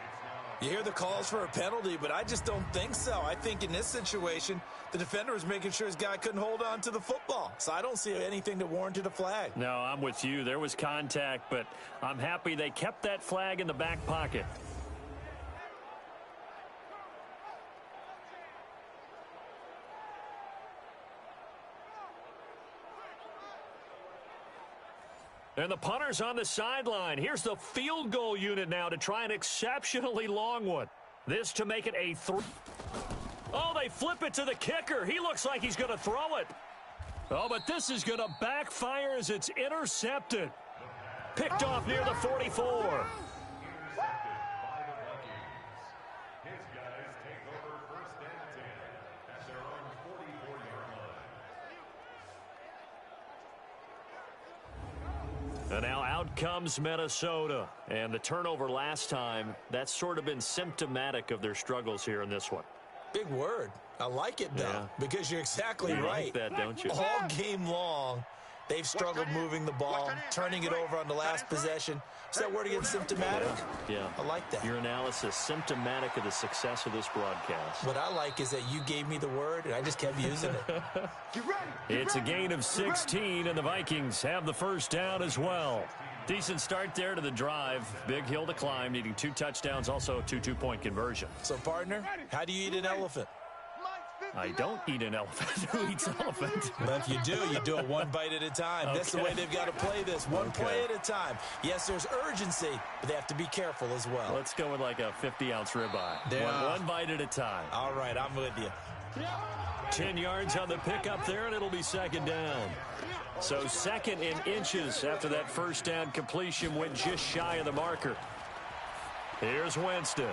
Speaker 3: You hear the calls for a penalty, but I just don't think so. I think in this situation, the defender was making sure his guy couldn't hold on to the football. So I don't see anything that warranted a flag.
Speaker 2: No, I'm with you. There was contact, but I'm happy they kept that flag in the back pocket. And the punter's on the sideline. Here's the field goal unit now to try an exceptionally long one. This to make it a 3. Oh, they flip it to the kicker. He looks like he's going to throw it. Oh, but this is going to backfire as it's intercepted. Picked off near the 44. And now out comes Minnesota. And the turnover last time, that's sort of been symptomatic of their struggles here in this one.
Speaker 3: Big word. I like it, though, because you're exactly right.
Speaker 2: Like that, don't you?
Speaker 3: All game long, they've struggled moving the ball, turning it over on the last possession. Is that word again, symptomatic?
Speaker 2: Yeah.
Speaker 3: I like that.
Speaker 2: Your analysis, symptomatic of the success of this broadcast.
Speaker 3: What I like is that you gave me the word, and I just kept using it.
Speaker 2: It's a gain of 16, and the Vikings have the first down as well. Decent start there to the drive. Big hill to climb, needing 2 touchdowns, also a 2 two-point conversion.
Speaker 3: So, partner, how do you eat an elephant?
Speaker 2: I don't eat an elephant. Who eats elephant?
Speaker 3: But if you do it one bite at a time.
Speaker 2: Okay.
Speaker 3: That's the way they've got to play this, one play at a time. Yes, there's urgency, but they have to be careful as well.
Speaker 2: Let's go with like a 50-ounce ribeye.
Speaker 3: Yeah.
Speaker 2: One bite at a time.
Speaker 3: All right, I'm with you.
Speaker 2: 10 yards on the pickup there, and it'll be second down. So second in inches after that first down completion went just shy of the marker. Here's Winston.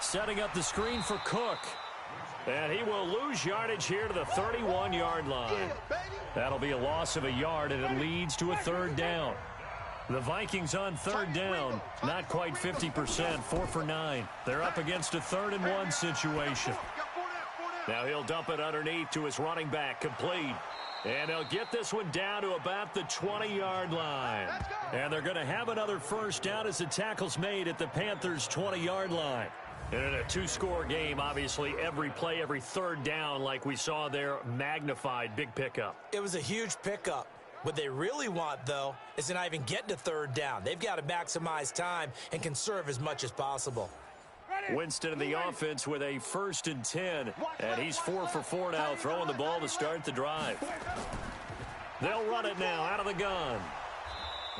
Speaker 2: Setting up the screen for Cook. And he will lose yardage here to the 31-yard line. That'll be a loss of a yard, and it leads to a third down. The Vikings on third down, not quite 50%, 4 for 9. They're up against a 3rd-and-1 situation. Now he'll dump it underneath to his running back, complete. And they'll get this one down to about the 20-yard line. And they're going to have another first down as the tackle's made at the Panthers' 20-yard line. And in a 2-score game, obviously, every play, every third down, like we saw there, magnified, big pickup.
Speaker 3: It was a huge pickup. What they really want, though, is to not even get to third down. They've got to maximize time and conserve as much as possible.
Speaker 2: Winston in the offense with a 1st and 10, and he's 4 for 4 now, throwing the ball to start the drive. They'll run it now out of the gun.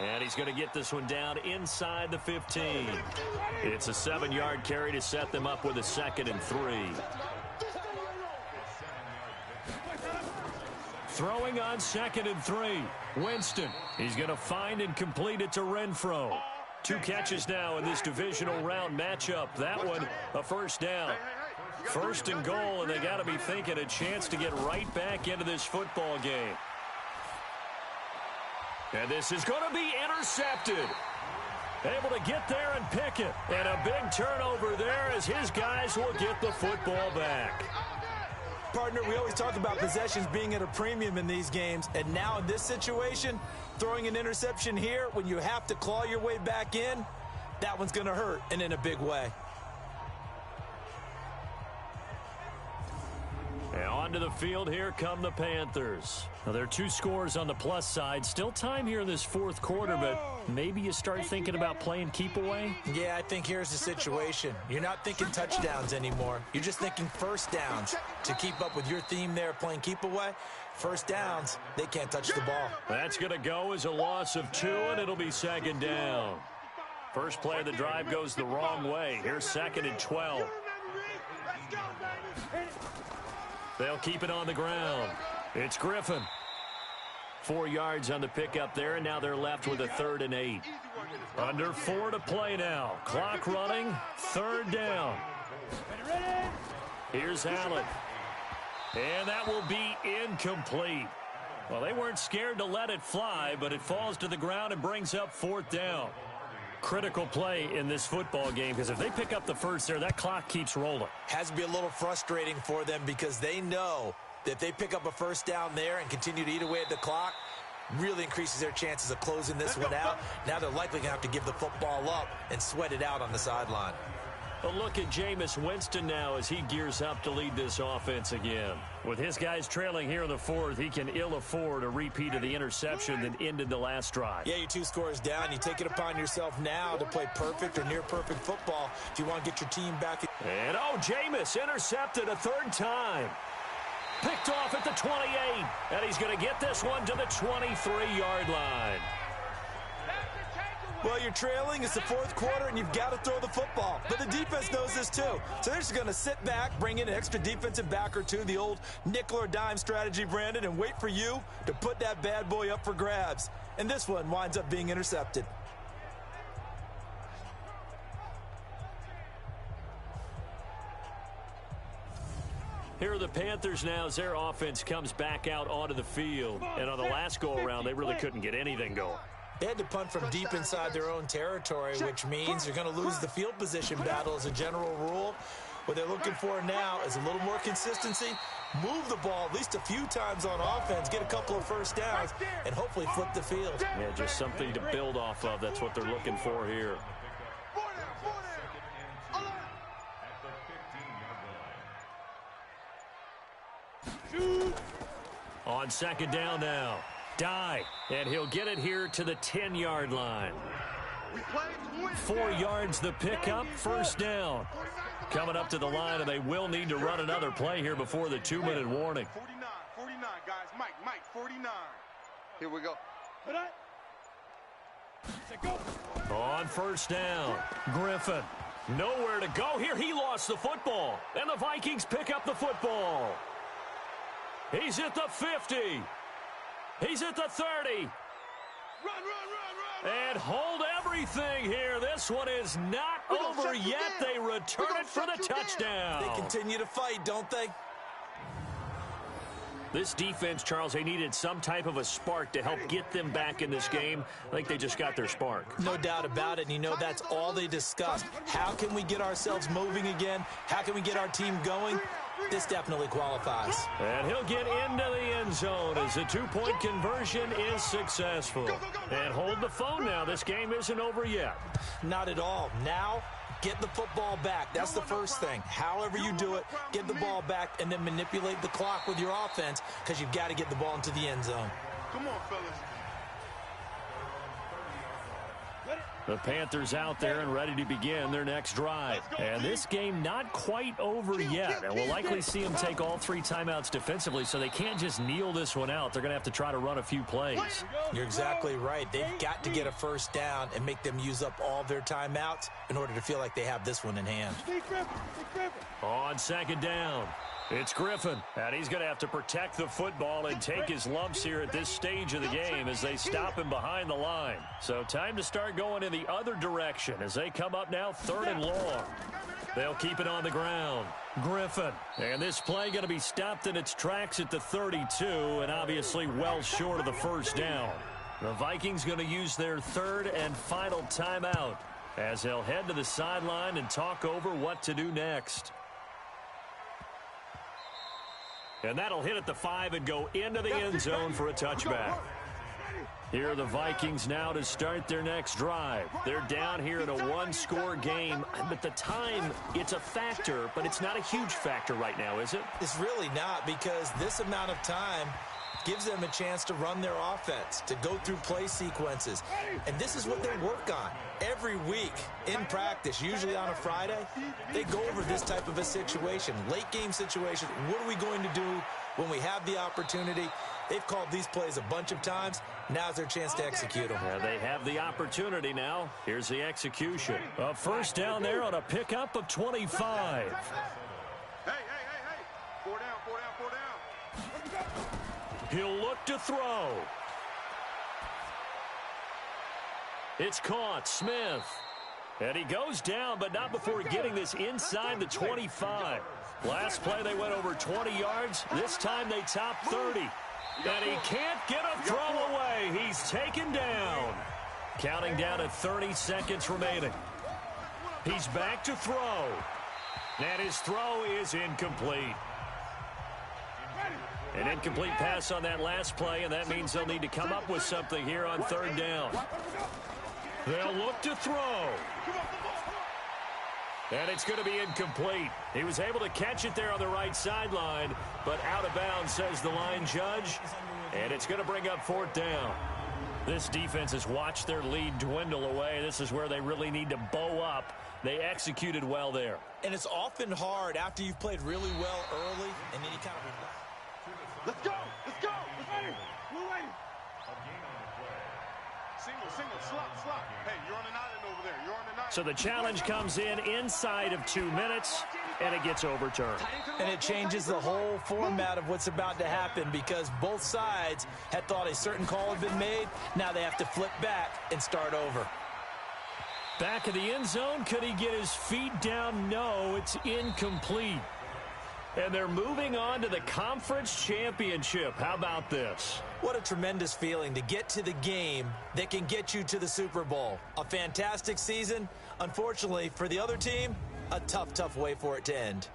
Speaker 2: And he's going to get this one down inside the 15. It's a 7-yard carry to set them up with a 2nd and 3. Throwing on 2nd and 3. Winston. He's going to find and complete it to Renfro. 2 catches now in this divisional round matchup. That one, a first down. 1st and goal, and they got to be thinking a chance to get right back into this football game. And this is going to be intercepted. Able to get there and pick it. And a big turnover there as his guys will get the football back.
Speaker 3: Partner, we always talk about possessions being at a premium in these games. And now in this situation, throwing an interception here when you have to claw your way back in, that one's going to hurt, and in a big way.
Speaker 2: And onto the field, here come the Panthers. Now, there are 2 scores on the plus side. Still time here in this 4th quarter, but maybe you start thinking about playing keep away?
Speaker 3: Yeah, I think here's the situation. You're not thinking touchdowns anymore. You're just thinking first downs. To keep up with your theme there, playing keep away, first downs, they can't touch the ball.
Speaker 2: That's going to go as a loss of 2, and it'll be second down. First play of the drive goes the wrong way. Here's 2nd and 12. They'll keep it on the ground. It's Griffin. 4 yards on the pickup there, and now they're left with a 3rd and 8. Under 4 to play now. Clock running. 3rd down. Here's Allen. And that will be incomplete. Well, they weren't scared to let it fly, but it falls to the ground and brings up 4th down. Critical play in this football game, because if they pick up the first there, that clock keeps rolling.
Speaker 3: Has to be a little frustrating for them because they know that if they pick up a first down there and continue to eat away at the clock, really increases their chances of closing this one out. Now they're likely going to have to give the football up and sweat it out on the sideline.
Speaker 2: A look at Jameis Winston now as he gears up to lead this offense again. With his guys trailing here in the 4th, he can ill afford a repeat of the interception that ended the last drive.
Speaker 3: Yeah, you're 2 scores down. You take it upon yourself now to play perfect or near perfect football if you want to get your team back.
Speaker 2: And Jameis intercepted a 3rd time. Picked off at the 28, and he's going to get this one to the 23-yard line.
Speaker 3: Well, you're trailing. It's the 4th quarter, and you've got to throw the football. But the defense knows this, too. So they're just going to sit back, bring in an extra defensive back or 2, the old nickel or dime strategy, Brandon, and wait for you to put that bad boy up for grabs. And this one winds up being intercepted.
Speaker 2: Here are the Panthers now as their offense comes back out onto the field. And on the last go-around, they really couldn't get anything going.
Speaker 3: They had to punt from deep inside their own territory, which means they're going to lose the field position battle as a general rule. What they're looking for now is a little more consistency, move the ball at least a few times on offense, get a couple of first downs, and hopefully flip the field.
Speaker 2: Yeah, just something to build off of. That's what they're looking for here. On 2nd down now. Die, and he'll get it here to the 10-yard line. 4 yards the pickup, first down. coming up to the line, and they will need to run another play here before the 2-minute warning.
Speaker 4: 49, guys. Mike, 49. Here we go.
Speaker 2: On first down, Griffin. Nowhere to go here. He lost the football, and the Vikings pick up the football. He's at the 50. He's at the 30.
Speaker 4: Run.
Speaker 2: And hold everything here. This one is not over yet. They return it for the touchdown.
Speaker 3: They continue to fight, don't they?
Speaker 2: This defense, Charles, they needed some type of a spark to help get them back in this game. I think they just got their spark.
Speaker 3: No doubt about it. And you know, that's all they discussed. How can we get ourselves moving again? How can we get our team going? This definitely qualifies.
Speaker 2: And he'll get into the end zone as the 2-point conversion is successful. And hold the phone now. This game isn't over yet.
Speaker 3: Not at all. Now, get the football back. That's the first thing. However you do it, get the ball back and then manipulate the clock with your offense because you've got to get the ball into the end zone.
Speaker 4: Come on, fellas.
Speaker 2: The Panthers out there and ready to begin their next drive. And this game not quite over yet. And we'll likely see them take all 3 timeouts defensively, so they can't just kneel this one out. They're going to have to try to run a few plays.
Speaker 3: You're exactly right. They've got to get a first down and make them use up all their timeouts in order to feel like they have this one in hand.
Speaker 2: On second down, it's Griffin, and he's going to have to protect the football and take his lumps here at this stage of the game as they stop him behind the line. So time to start going in the other direction as they come up now 3rd and long. They'll keep it on the ground. Griffin, and this play going to be stopped in its tracks at the 32 and obviously well short of the first down. The Vikings going to use their 3rd and final timeout as they'll head to the sideline and talk over what to do next. And that'll hit at the 5 and go into the end zone for a touchback. Here are the Vikings now to start their next drive. They're down here in a 1-score game. But the time, it's a factor, but it's not a huge factor right now, is it?
Speaker 3: It's really not, because this amount of time gives them a chance to run their offense, to go through play sequences. And this is what they work on every week in practice, usually on a Friday. They go over this type of a situation, late game situation. What are we going to do when we have the opportunity? They've called these plays a bunch of times. Now's their chance to execute them.
Speaker 2: Yeah, they have the opportunity now. Here's the execution. A first down there on a pickup of 25.
Speaker 4: Hey. 4 down.
Speaker 2: He'll look to throw. It's caught. Smith. And he goes down, but not before getting this inside the 25. Last play, they went over 20 yards. This time, they top 30. And he can't get a throw away. He's taken down. Counting down at 30 seconds remaining. He's back to throw. And his throw is incomplete. An incomplete pass on that last play, and that means they'll need to come up with something here on 3rd down. They'll look to throw. And it's going to be incomplete. He was able to catch it there on the right sideline, but out of bounds, says the line judge. And it's going to bring up 4th down. This defense has watched their lead dwindle away. This is where they really need to bow up. They executed well there.
Speaker 3: And it's often hard after you've played really well early, and then you kind of...
Speaker 4: Let's go. We're waiting. Single, slot. Hey, you're on an island over there.
Speaker 2: So the challenge comes in inside of 2 minutes, and it gets overturned.
Speaker 3: And it changes the whole format of what's about to happen, because both sides had thought a certain call had been made. Now they have to flip back and start over.
Speaker 2: Back of the end zone. Could he get his feet down? No, it's incomplete. And they're moving on to the conference championship. How about this?
Speaker 3: What a tremendous feeling to get to the game that can get you to the Super Bowl. A fantastic season. Unfortunately, for the other team, a tough way for it to end.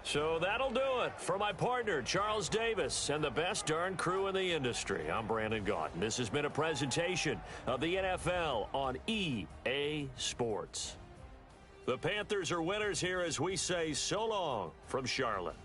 Speaker 2: So that'll do it for my partner, Charles Davis, and the best darn crew in the industry. I'm Brandon Gaudin. This has been a presentation of the NFL on EA Sports. The Panthers are winners here as we say so long from Charlotte.